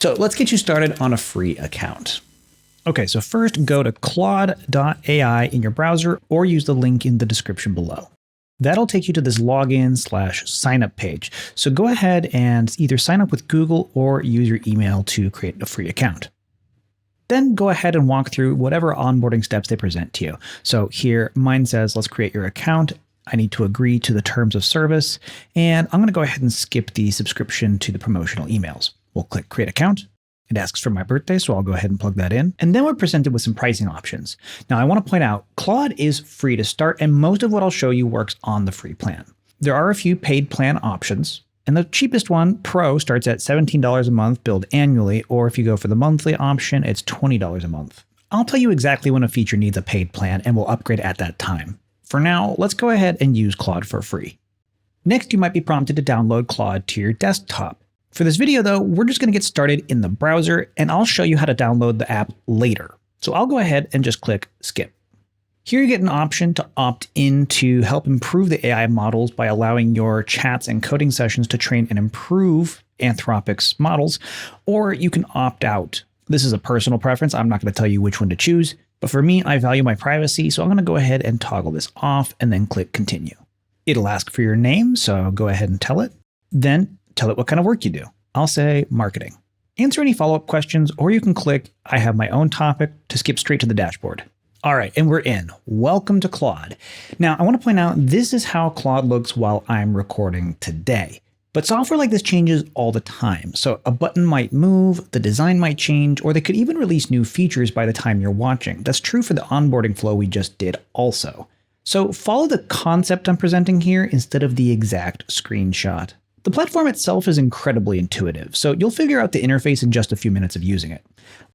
So let's get you started on a free account. Okay, so first go to Claude AI in your browser or use the link in the description below. That'll take you to this login/signup page. So go ahead and either sign up with Google or use your email to create a free account. Then go ahead and walk through whatever onboarding steps they present to you. So here, mine says, let's create your account. I need to agree to the terms of service, and I'm going to go ahead and skip the subscription to the promotional emails. We'll click Create Account. It asks for my birthday, so I'll go ahead and plug that in. And then we're presented with some pricing options. Now, I want to point out, Claude is free to start, and most of what I'll show you works on the free plan. There are a few paid plan options, and the cheapest one, Pro, starts at $17 a month, billed annually, or if you go for the monthly option, it's $20 a month. I'll tell you exactly when a feature needs a paid plan, and we'll upgrade at that time. For now, let's go ahead and use Claude for free. Next, you might be prompted to download Claude to your desktop. For this video though, we're just going to get started in the browser, and I'll show you how to download the app later. So I'll go ahead and just click Skip. Here you get an option to opt in to help improve the AI models by allowing your chats and coding sessions to train and improve Anthropic's models, or you can opt out. This is a personal preference. I'm not going to tell you which one to choose, but for me, I value my privacy, so I'm going to go ahead and toggle this off and then click Continue. It'll ask for your name, so go ahead and tell it. Then tell it what kind of work you do. I'll say marketing. Answer any follow-up questions, or you can click I have my own topic to skip straight to the dashboard. All right, and we're in. Welcome to Claude. Now, I want to point out this is how Claude looks while I'm recording today. But software like this changes all the time. So a button might move, the design might change, or they could even release new features by the time you're watching. That's true for the onboarding flow we just did also. So follow the concept I'm presenting here instead of the exact screenshot. The platform itself is incredibly intuitive, so you'll figure out the interface in just a few minutes of using it.